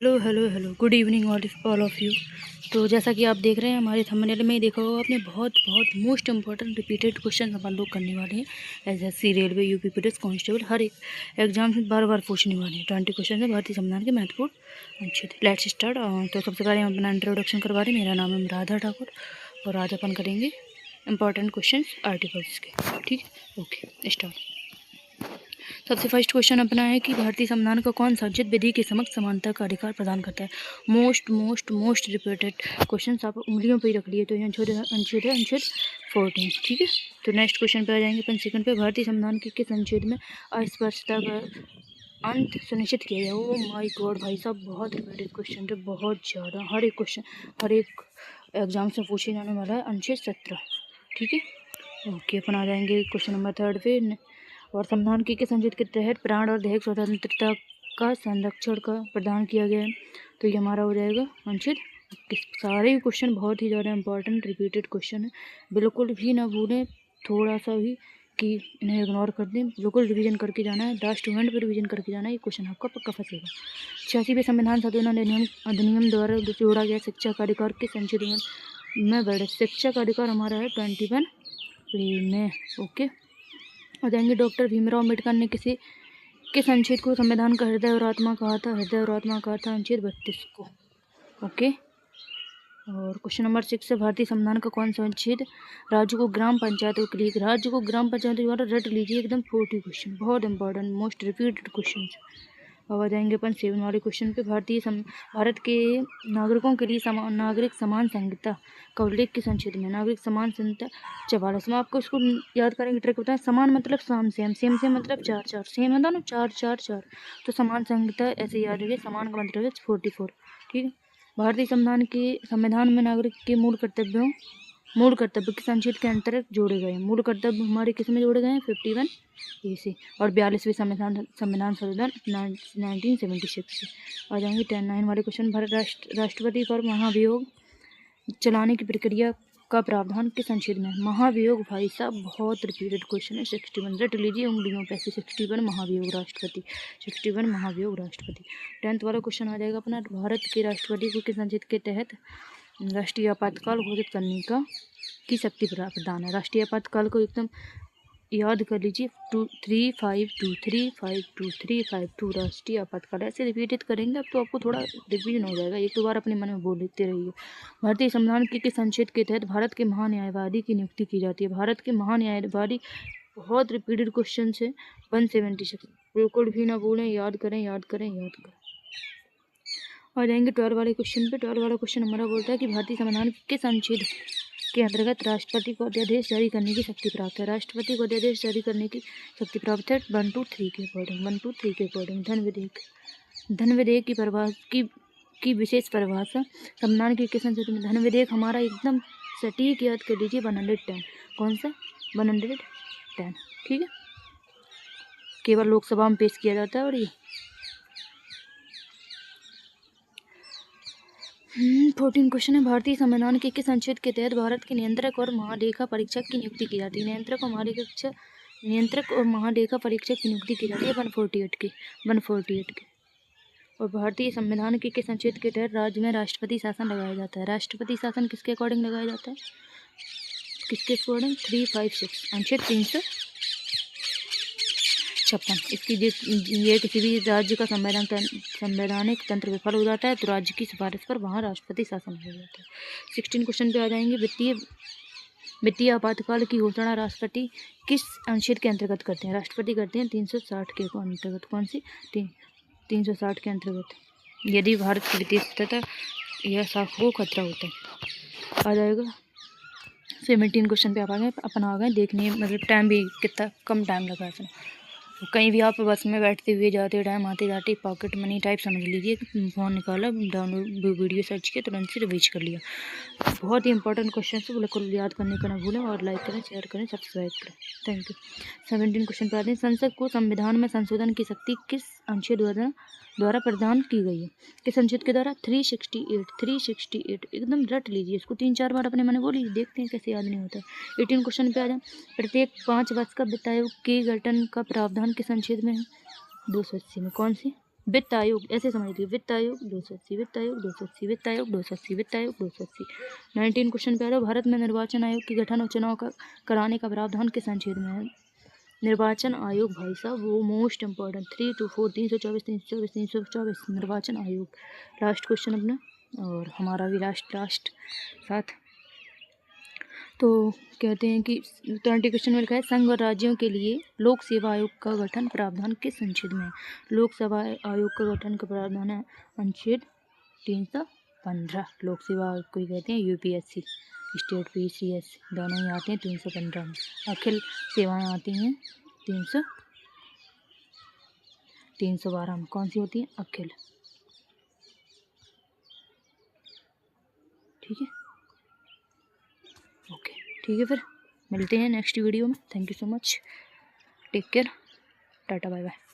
Hello hello hello good evening all of you. तो जैसा कि आप देख रहे हैं हमारे थंबनेल में ही देखा होगा आपने, बहुत बहुत मोस्ट इंपॉर्टेंट रिपीटेड क्वेश्चन अपन लोग करने वाले हैं। SSC, railway, UP police, constable, हर एक एग्जाम से बार बार पूछने वाले हैं। 20 क्वेश्चन है भारतीय संविधान के महत्वपूर्ण अनुच्छेद। Let's start. तो सबसे पहले हम अपना इंट्रोडक्शन करवा रहे हैं। मेरा नाम है राधा ठाकुर और आज अपन करेंगे इंपॉर्टेंट क्वेश्चन आर्टिकल्स के। ठीक है, ओके स्टार्ट। सबसे फर्स्ट क्वेश्चन अपना है कि भारतीय संविधान का कौन सा अनुच्छेद विधि के समक्ष समानता का अधिकार प्रदान करता है। Most most most repeated question आप उंगलियों पे ही रख लिए तो ये अनुच्छेद है अनुच्छेद 14। ठीक है, तो नेक्स्ट क्वेश्चन पे आ जाएंगे अपन सेकंड पे। भारतीय संविधान के किस अनुच्छेद में अस्पष्टता का अंत सुनिश्चित किया गया। ओ माय गॉड भाई साहब, बहुत रिपीटेड क्वेश्चन है, बहुत ज़्यादा। हर एक क्वेश्चन हर एक एग्जाम से पूछे जाने वाला है अनुच्छेद 17। ठीक है, ओके अपन आ जाएंगे क्वेश्चन नंबर थर्ड पे। और संविधान के किस अनुच्छेद के तहत प्राण और दैहिक स्वतंत्रता का संरक्षण का प्रदान किया गया है। तो ये हमारा हो जाएगा अनुच्छेद 21। सारे क्वेश्चन बहुत ही ज़्यादा इंपॉर्टेंट रिपीटेड क्वेश्चन है, बिल्कुल भी ना भूलें थोड़ा सा भी कि इन्हें इग्नोर कर दें। बिल्कुल रिवीजन करके जाना है, लास्ट मोमेंट पर रिवीजन करके जाना है, ये क्वेश्चन आपका पक्का फंसेगा। 86वें संविधान संशोधन अधिनियम द्वारा जोड़ा गया शिक्षा का अधिकार किस अनुच्छेद में बढ़े। शिक्षा का अधिकार हमारा है 21 में। ओके, आ जाएंगे। डॉक्टर भीमराव अम्बेडकर ने किस अनुच्छेद को संविधान का हृदय और आत्मा कहा था। हृदय और आत्मा कहा था अनुच्छेद 32 को। ओके, और क्वेश्चन नंबर 6 है भारतीय संविधान का कौन सा अनुच्छेद राज्य को ग्राम पंचायतों के लिए, राज्य को ग्राम पंचायतों द्वारा रट लीजिए एकदम 40 क्वेश्चन, बहुत इंपॉर्टेंट मोस्ट रिपीटेड क्वेश्चन। अब आ जाएंगे अपन 7 वाले क्वेश्चन पे। भारत के नागरिकों के लिए नागरिक समान संहिता का उल्लेख किस अनुच्छेद में। नागरिक समान संहिता 44 में। आपको इसको याद करेंगे, ट्रिक बताएं। समान मतलब साम सेम, सेम सेम मतलब चार चार, सेम होता ना चार चार चार, तो समान संहिता ऐसे याद रखिए। समान का मतलब है 44। ठीक है, भारतीय संविधान में नागरिक के मूल कर्तव्य किस अनुच्छेद के अंतर्गत जोड़े गए हैं। मूल कर्तव्य हमारे किस में जोड़े गए हैं 51 से, और 42वें संविधान संशोधन 1976 से। आ जाएंगे 9 वाले क्वेश्चन। भारत राष्ट्रपति पर महाभियोग चलाने की प्रक्रिया का प्रावधान किस अनुच्छेद में है। महाभियोग भाई साहब बहुत रिपीटेड क्वेश्चन है। 61 रट लीजिए उंगलियों पे से। 61 महाभियोग राष्ट्रपति, 61 महाभियोग राष्ट्रपति। 10th वाला क्वेश्चन आ जाएगा अपना। भारत के राष्ट्रपति को किस अनुच्छेद के तहत राष्ट्रीय आपातकाल घोषित करने की शक्ति प्रदान है। राष्ट्रीय आपातकाल को एकदम याद कर लीजिए 352 राष्ट्रीय आपातकाल। ऐसे रिपीटेड करेंगे अब तो आपको थोड़ा रिवीजन हो जाएगा, एक दो बार अपने मन में बोल लेते रहिए। भारतीय संविधान के किस अनुच्छेद के तहत भारत के महान्यायवादी की नियुक्ति की जाती है। भारत के महान्यायवादी बहुत रिपीटेड क्वेश्चन है 176, बिल्कुल भी ना भूलें, याद करें याद करें याद करें। आ जाएंगे 12 वाले क्वेश्चन पे। 12 वाला क्वेश्चन हमारा बोलता है कि भारतीय संविधान के किस अनुच्छेद के अंतर्गत राष्ट्रपति को अध्यादेश जारी करने की शक्ति प्राप्त है। राष्ट्रपति को अध्यादेश जारी करने की शक्ति प्राप्त है 123 के अकॉर्डिंग। 123 के अकॉर्डिंग धन विधेयक की विशेष परिभाषा संविधान के किस अनुच्छेद में। धन विधेयक हमारा एकदम सटीक याद कर लीजिए 110। कौन सा 110। ठीक है, केवल लोकसभा में पेश किया जाता है। और ये 14 क्वेश्चन है। भारतीय संविधान के किस अनुच्छेद के तहत भारत के नियंत्रक और महालेखा परीक्षक की नियुक्ति की जाती है। नियंत्रक और महालेखा परीक्षक की नियुक्ति की जाती है 148 के। और भारतीय संविधान के किस अनुच्छेद के तहत राज्य में राष्ट्रपति शासन लगाया जाता है। राष्ट्रपति शासन किसके अकॉर्डिंग लगाया जाता है, किसके अकॉर्डिंग 356 अनुच्छेद 356। इसकी ये किसी भी राज्य का संवैधानिक तंत्र विफल हो जाता है तो राज्य की सिफारिश पर वहाँ राष्ट्रपति शासन हो जाता है। 16 क्वेश्चन पे आ जाएंगे। वित्तीय आपातकाल की घोषणा राष्ट्रपति किस अनुच्छेद के अंतर्गत करते हैं। राष्ट्रपति करते हैं 360 के अंतर्गत। कौन सी 360 के अंतर्गत, यदि भारत की वित्तीय स्थिरता या साख को खतरा होता है। आ जाएगा 17 क्वेश्चन पे अपन आ गए देखने, मतलब टाइम भी कितना कम टाइम लगा है। कहीं भी आप बस में बैठते हुए जाते टाइम आते जाते पॉकेट मनी टाइप समझ लीजिए, फ़ोन निकाला डाउनलोड वीडियो सर्च किया तुरंत से रिवीज कर लिया। बहुत ही इंपॉर्टेंट क्वेश्चन है, बिल्कुल याद करने का ना भूलें और लाइक करें, शेयर करें, सब्सक्राइब करें। Thank you. 17 क्वेश्चन पे आते हैं। संसद को संविधान में संशोधन की शक्ति किस अनुच्छेद द्वारा प्रदान की गई है। किस अनुच्छेद के द्वारा 368 एकदम रट लीजिए इसको 3-4 बार अपने मन में बोलिए, देखते हैं कैसे याद नहीं होता है। 18 क्वेश्चन पे आ जाए। प्रत्येक 5 वर्ष का वित्त आयोग के गठन का प्रावधान किस अनुच्छेद में है 280 में। कौन सी वित्त आयोग, ऐसे समझ लीजिए, वित्त आयोग 280, वित्त आयोग 280, वित्त आयोग 280, वित्त आयोग 280। 19 क्वेश्चन पे आ रहा है, भारत में निर्वाचन आयोग के गठन और चुनाव का कराने का प्रावधान किस अनुच्छेद में है? निर्वाचन आयोग भाई साहब वो मोस्ट इम्पोर्टेंट 3 to 4 324 324 324 निर्वाचन आयोग। लास्ट क्वेश्चन अपना, और हमारा भी लास्ट साथ। तो कहते हैं कि 20 क्वेश्चन में लिखा है, संघ और राज्यों के लिए लोक सेवा आयोग का गठन प्रावधान किस अनुच्छेद में है? लोक सेवा आयोग का गठन का प्रावधान है अनुच्छेद 315। लोक सेवा आयोग को ही कहते हैं यूपीएससी, स्टेट पीसीएस दोनों ही आते हैं 315 में। अखिल सेवाएं आती हैं 312 में। कौन सी होती है? अखिल। ठीक है, ओके, ठीक है, फिर मिलते हैं नेक्स्ट वीडियो में। Thank you so much, take care, tata bye bye.